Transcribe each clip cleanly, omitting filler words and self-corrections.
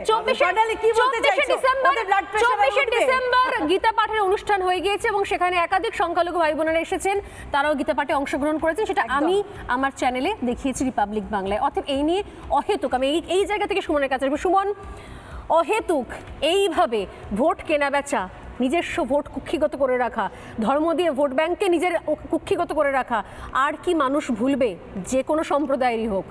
24শে December Gita পাঠের অনুষ্ঠান হয়ে গিয়েছে এবং সেখানে একাধিক সংখ্যালঘু ভাই বোনেরা এসেছেন, তারাও গীতা পাঠে অংশগ্রহণ করেছেন। সেটা আমি আমার চ্যানেলে দেখিয়েছি রিপাবলিক বাংলায়। অর্থাৎ এই নিয়ে অহেতুক আমি এই জায়গা থেকে সুমনের কাছে আসবো। সুমন, অহেতুক এইভাবে ভোট কেনাবেচা, নিজস্ব ভোট কুক্ষিগত করে রাখা, ধর্ম দিয়ে ভোট ব্যাংককে নিজের কুক্ষিগত করে রাখা, আর কি মানুষ ভুলবে, যে কোনো সম্প্রদায়েরই হোক?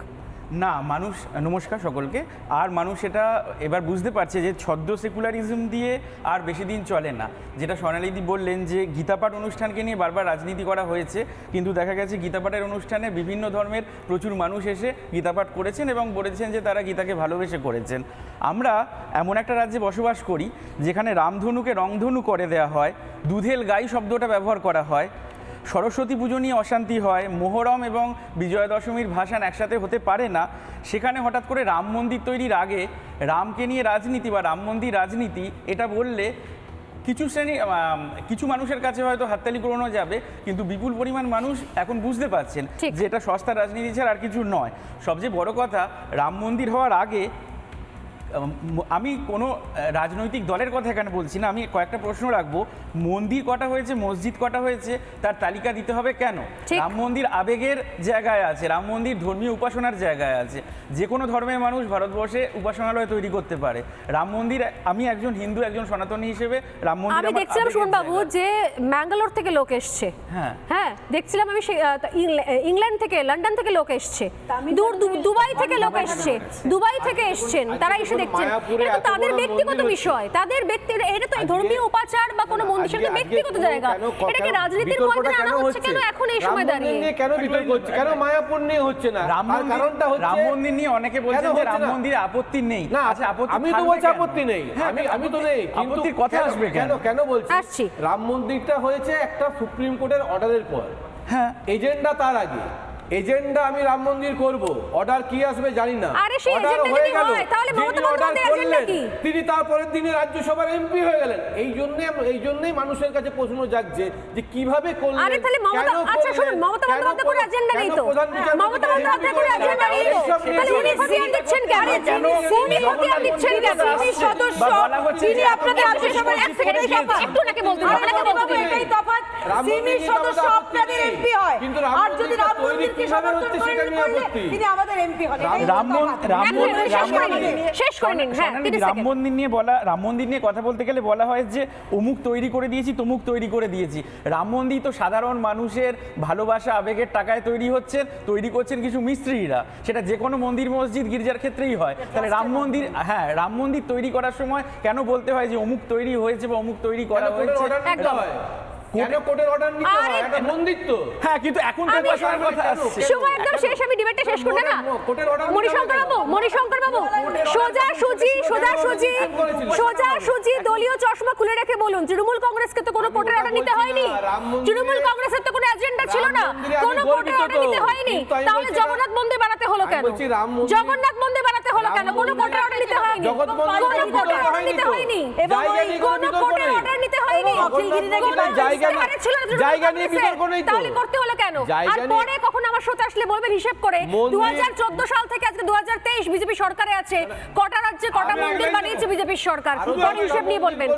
না, মানুষ, নমস্কার সকলকে, আর মানুষ এটা এবার বুঝতে পারছে যে ছদ্ম সেকুলারিজম দিয়ে আর বেশি দিন চলে না। যেটা স্বর্ণালীদি বললেন যে গীতাপাঠ অনুষ্ঠানকে নিয়ে বারবার রাজনীতি করা হয়েছে, কিন্তু দেখা গেছে গীতাপাঠের অনুষ্ঠানে বিভিন্ন ধর্মের প্রচুর মানুষ এসে গীতাপাঠ করেছেন এবং বলেছেন যে তারা গীতাকে ভালোবেসে করেছেন। আমরা এমন একটা রাজ্যে বসবাস করি যেখানে রামধনুকে রংধনু করে দেওয়া হয়, দুধেল গাই শব্দটা ব্যবহার করা হয়, সরস্বতী পুজো নিয়ে অশান্তি হয়, মোহরম এবং বিজয়া দশমীর ভাসান একসাথে হতে পারে না। সেখানে হঠাৎ করে রাম মন্দির তৈরির আগে রামকে নিয়ে রাজনীতি বা রাম মন্দির রাজনীতি, এটা বললে কিছু মানুষের কাছে হয়তো হাততালি করানো যাবে, কিন্তু বিপুল পরিমাণ মানুষ এখন বুঝতে পারছেন যে এটা সস্তা রাজনীতি ছাড়া আর কিছু নয়। সবচেয়ে বড় কথা, রাম মন্দির হওয়ার আগে আমি কোনো রাজনৈতিক দলের কথা এখানে বলছি না, আমি কয়েকটা প্রশ্ন রাখবো। মন্দির কটা হয়েছে, মসজিদ কটা হয়েছে, তার তালিকা দিতে হবে কেন? রাম মন্দির আবেগের জায়গায় আছে, রাম মন্দির ধর্মীয় উপাসনার জায়গায় আছে। যে কোনো ধর্মের মানুষ ভারতবর্ষে উপাসনালয় তৈরি করতে পারে। রাম মন্দির, আমি একজন হিন্দু, একজন সনাতনী হিসেবে রাম মন্দির আমি দেখছিলাম সুমনবাবু যে ম্যাঙ্গালোর থেকে লোক এসছে, হ্যাঁ দেখছিলাম আমি, ইংল্যান্ড থেকে, লন্ডন থেকে লোক এসছে, দুবাই থেকে লোক এসছে, দুবাই থেকে এসছেন, তারা এসে দেখছেন। এটা তো তাদের ব্যক্তিগত বিষয়, তাদের এটা তো ধর্মীয় উপাচার বা কোনো মন্দিরের সাথে ব্যক্তিগত জায়গা। এটাকে রাজনীতির ময়দানে আনা হচ্ছে কেন এখন এই সময় দাঁড়িয়ে? কেন বিতর্ক হচ্ছে, কেন মায়াপুর নিয়ে হচ্ছে না? কারণটা হচ্ছে রাম মন্দির নিয়ে অনেকে বলছেন যে রাম মন্দিরে আপত্তি নেই। না, আমি তো বলছি আপত্তি নেই, আমি তো নেই, কিন্তু আপত্তির কথা আসবে কেন বলছি? রাম মন্দিরটা হয়েছে একটা সুপ্রিম কোর্টের অর্ডারের পর, হ্যাঁ, এজেন্ডা তার আগে। এজেন্ডা আমি রাম মন্দির করব, অর্ডার কি আসবে জানি না, অর্ডার হয়ে গেল, যিনি অর্ডার করলেন তিনি তারপরের দিনে রাজ্যসভার এমপি হয়ে গেলেন। এই জন্যই মানুষের কাছে প্রশ্ন জাগছে যে কিভাবে করলেন। আরে তাহলে মমতা, আচ্ছা শুনুন, মমতা বন্দ্যোপাধ্যায় কোনো এজেন্ডা নেই তো, মমতা বন্দ্যোপাধ্যায় কোনো এজেন্ডা নেই তো, তাহলে উনি খতিয়ান দিচ্ছেন কেন? উনি খতিয়ান দিচ্ছেন কেন? সদস্য যিনি আপনাদের রাজ্যসভার, এক সেকেন্ড একটু নাকি বলতে হবে, আপনাকে বলতে হবে, এটাই তফাৎ। সিমি সদস্য আপনাদের এমপি হয়, আর যদি রাম মন্দির কিভাবে হচ্ছে সেটা নিয়ে আপত্তি, তিনি আমাদের এমপি হন। রাম মন্দির নিয়ে কথা বলতে গেলে বলা হয় যে অমুক তৈরি করে দিয়েছি, তমুক তৈরি করে দিয়েছি। রাম মন্দির তো সাধারণ মানুষের ভালোবাসা আবেগের টাকায় তৈরি হচ্ছে, তৈরি করছেন কিছু মিস্ত্রিরা। সেটা যে কোনো মন্দির, মসজিদ, গির্জার ক্ষেত্রেই হয়। তাহলে রাম মন্দির, হ্যাঁ, রাম মন্দির তৈরি করার সময় কেন বলতে হয় যে অমুক তৈরি হয়েছে বা অমুক তৈরি করা হয়েছে? একদম কোর্টের অর্ডার নিতে হয়, একটা মন্দির তো। হ্যাঁ, কিন্তু এখন তো উপাসনার কথা আসছে। সময় একদম শেষ, আমি ডিবেটটা শেষ করব না। মণিশঙ্কর বাবু সোজা দলীয় চশমা খুলে রেখে বলুন, তৃণমূল কংগ্রেসকে তো কোনো কোর্টের অর্ডার নিতে হয়নি, তৃণমূল কংগ্রেসের তো কোনো এজেন্ডা ছিল না, কোনো কোর্টের অর্ডার নিতে হয়নি। তাহলে জগন্নাথ মন্দির বানাতে হলো কেন? জগন্নাথ মন্দির বানাতে হলো কেন? কোনো কোর্টের অর্ডার নিতে হয়নি, কোনো কোর্টের অর্ডার নিতে হয়নি, কোনো কোর্টের অর্ডার নিতে হয়নি। জায়গা নিয়ে বিতর্ক নেই তো, তাহলে করতে হলো কেন? আর পরে কখন আমার শোতে আসলে বলবেন হিসাব করে 2014 সাল থেকে আজকে 2023 বিজেপি সরকারে আছে, কটা রাজ্যে কটা মন্দির বানিয়েছে বিজেপির সরকার, হিসাব নিয়ে বলবেন।